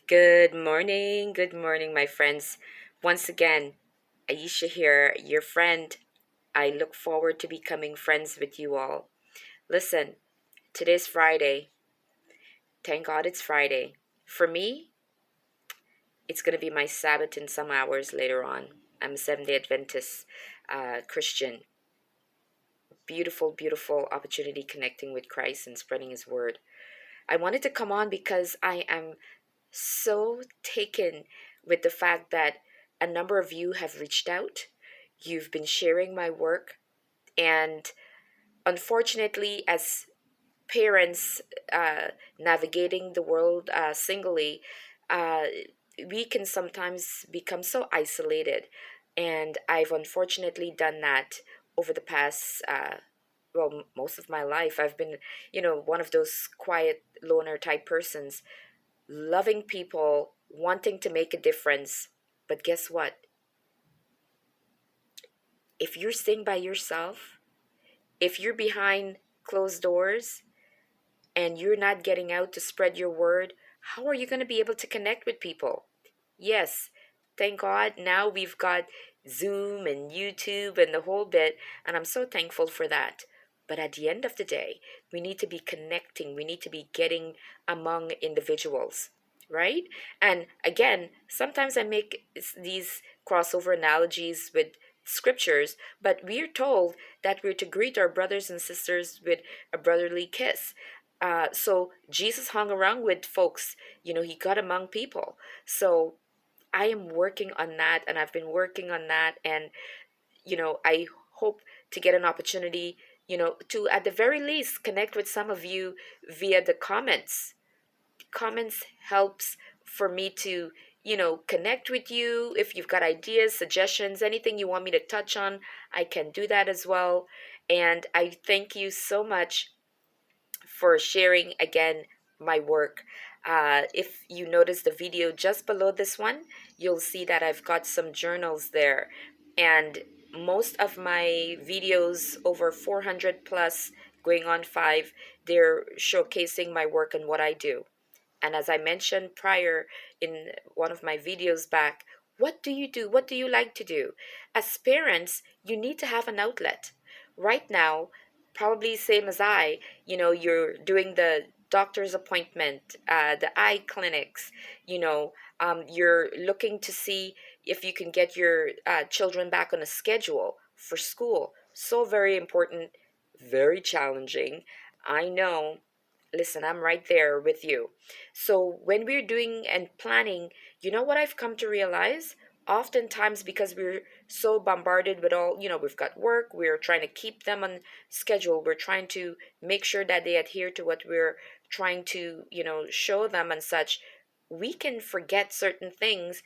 Good morning, my friends. Once again, Ayesha here, your friend. I look forward to becoming friends with you all. Listen, today's Friday. Thank God it's Friday. For me, it's going to be my Sabbath in some hours later on. I'm a Seventh day Adventist Christian. Beautiful, beautiful opportunity connecting with Christ and spreading His word. I wanted to come on because I am so taken with the fact that a number of you have reached out. You've been sharing my work. And unfortunately, as parents navigating the world singly, uh, we can sometimes become so isolated. And I've unfortunately done that over the past. Most of my life, I've been, one of those quiet loner type persons, loving people, wanting to make a difference. But guess what? If you're staying by yourself, if you're behind closed doors and you're not getting out to spread your word, how are you going to be able to connect with people? Yes, thank God now we've got Zoom and YouTube and the whole bit, and I'm so thankful for that. But at the end of the day, we need to be connecting, we need to be getting among individuals, right? And again, sometimes I make these crossover analogies with scriptures, but we're told that we're to greet our brothers and sisters with a brotherly kiss. So Jesus hung around with folks, he got among people. So I am working on that, and I've been working on that. And, I hope to get an opportunity, to at the very least connect with some of you via the comments. Comments helps for me to, connect with you. If you've got ideas, suggestions, anything you want me to touch on, I can do that as well. And I thank you so much for sharing again my work. If you notice the video just below this one, you'll see that I've got some journals there. And most of my videos, over 400 plus, going on 5, they're showcasing my work and what I do. And as I mentioned prior in one of my videos back, what do you do? What do you like to do? As parents, you need to have an outlet. Right now, probably same as you're doing the doctor's appointment, the eye clinics, you're looking to see if you can get your children back on a schedule for school. So very important, very challenging. I know. Listen, I'm right there with you. So when we're doing and planning, you know what I've come to realize? Oftentimes, because we're so bombarded with all, we've got work, we're trying to keep them on schedule, we're trying to make sure that they adhere to what we're trying to, show them and such, we can forget certain things,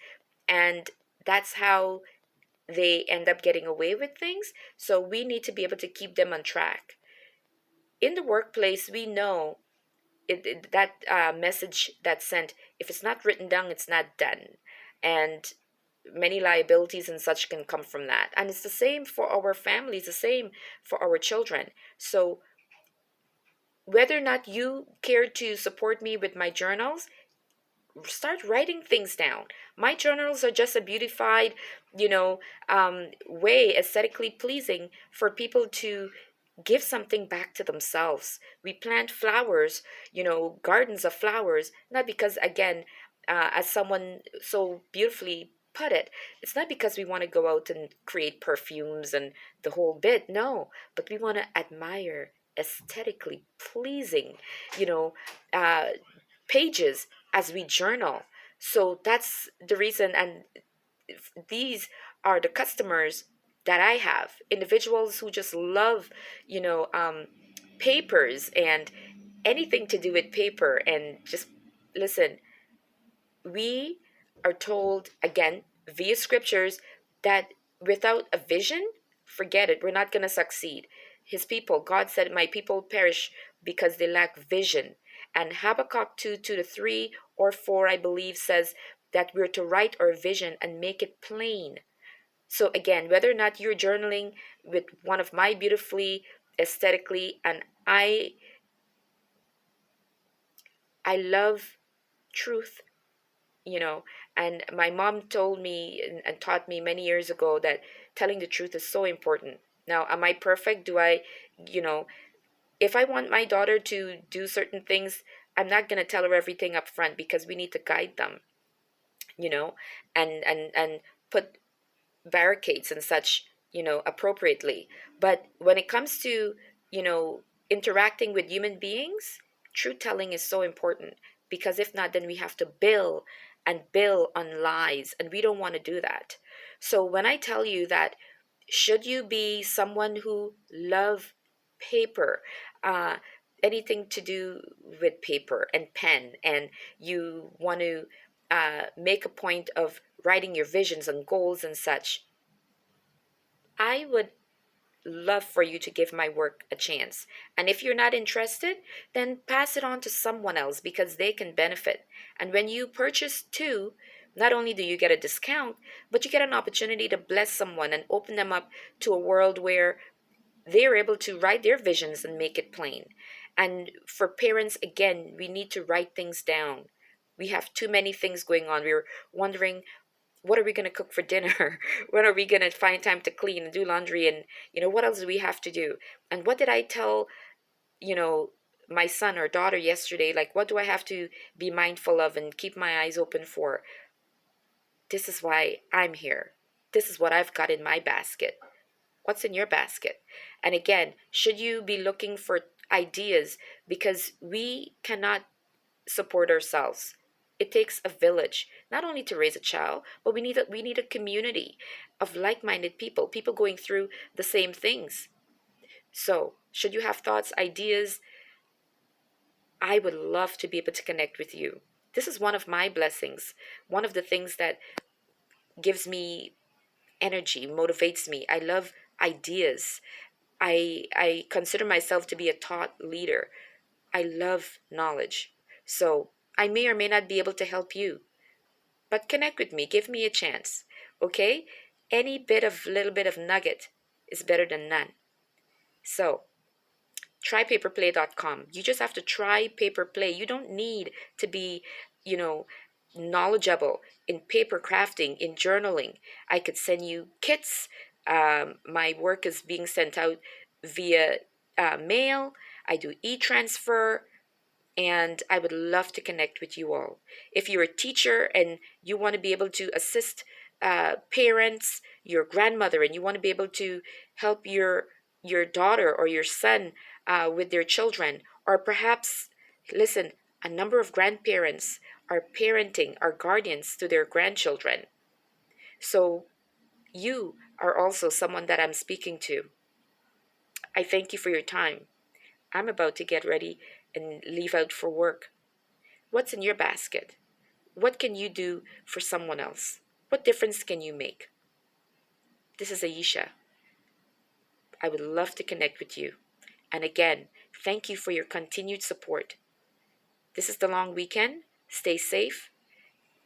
and that's how they end up getting away with things. So we need to be able to keep them on track. In the workplace, we know that message that's sent, if it's not written down, it's not done. And many liabilities and such can come from that. And it's the same for our families, the same for our children. So whether or not you care to support me with my journals, start writing things down. My journals are just a beautified, way, aesthetically pleasing for people to give something back to themselves. We plant flowers, gardens of flowers, not because, again, as someone so beautifully put it, it's not because we want to go out and create perfumes and the whole bit, no, but we want to admire aesthetically pleasing, you know, uh, pages as we journal. So that's the reason, and these are the customers that I have, individuals who just love, you know, um, papers and anything to do with paper. And just listen, we are told again via scriptures that without a vision, forget it, we're not going to succeed. His people, God said, my people perish because they lack vision. And Habakkuk 2 2 to 3 or 4, I believe, says that we're to write our vision and make it plain. So again, whether or not you're journaling with one of my beautifully aesthetically, and I love truth, you know. And my mom told me and taught me many years ago that telling the truth is so important. Now, am I perfect? Do I, you know, if I want my daughter to do certain things, I'm not going to tell her everything up front because we need to guide them, you know, and put barricades and such, appropriately. But when it comes to, you know, interacting with human beings, truth telling is so important, because if not, then we have to bill and bill on lies, and we don't want to do that. So when I tell you that, should you be someone who love paper, uh, anything to do with paper and pen, and you want to make a point of writing your visions and goals and such, I would love for you to give my work a chance. And if you're not interested, then pass it on to someone else because they can benefit. And when you purchase two, not only do you get a discount, but you get an opportunity to bless someone and open them up to a world where they're able to write their visions and make it plain. And for parents, again, we need to write things down. We have too many things going on. We're wondering, what are we going to cook for dinner? When are we going to find time to clean and do laundry? And, what else do we have to do? And what did I tell, you know, my son or daughter yesterday? Like, what do I have to be mindful of and keep my eyes open for? This is why I'm here. This is what I've got in my basket. What's in your basket? And again, should you be looking for ideas? Because we cannot support ourselves. It takes a village, not only to raise a child, but we need a community of like-minded people, people going through the same things. So, should you have thoughts, ideas, I would love to be able to connect with you. This is one of my blessings, one of the things that gives me energy, motivates me. I love ideas. I consider myself to be a taught leader. I love knowledge. So, I may or may not be able to help you, but connect with me, give me a chance. Okay? Any little bit of nugget is better than none. So, trypaperplay.com. You just have to try paper play. You don't need to be, you know, knowledgeable in paper crafting, in journaling. I could send you kits. My work is being sent out via mail. I do e-transfer, and I would love to connect with you all. If you're a teacher and you want to be able to assist parents, your grandmother, and you want to be able to help your daughter or your son with their children, or perhaps, listen, a number of grandparents are parenting, are guardians to their grandchildren. So you are also someone that I'm speaking to. I thank you for your time. I'm about to get ready and leave out for work. What's in your basket? What can you do for someone else? What difference can you make? This is Ayesha. I would love to connect with you. And again, thank you for your continued support. This is the long weekend. Stay safe.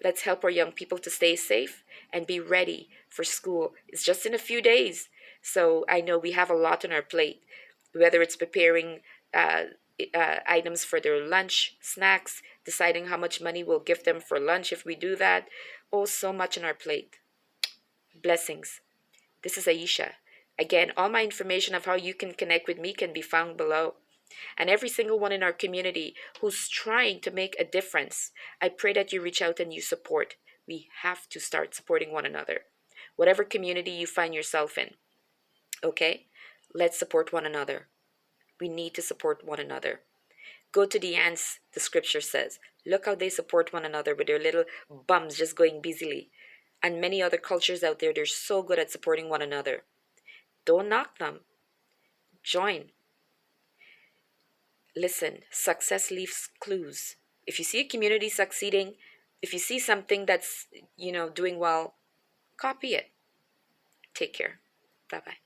Let's help our young people to stay safe and be ready for school. It's just in a few days. So I know we have a lot on our plate, whether it's preparing uh, items for their lunch, snacks, deciding how much money we'll give them for lunch if we do that. Oh, so much on our plate. Blessings. This is Aisha. Again, all my information of how you can connect with me can be found below. And every single one in our community who's trying to make a difference, I pray that you reach out and you support. We have to start supporting one another. Whatever community you find yourself in, okay? Let's support one another. We need to support one another. Go to the ants, the scripture says. Look how they support one another with their little bums just going busily. And many other cultures out there, they're so good at supporting one another. Don't knock them. Join. Listen, success leaves clues. If you see a community succeeding, if you see something that's, doing well, copy it. Take care. Bye bye.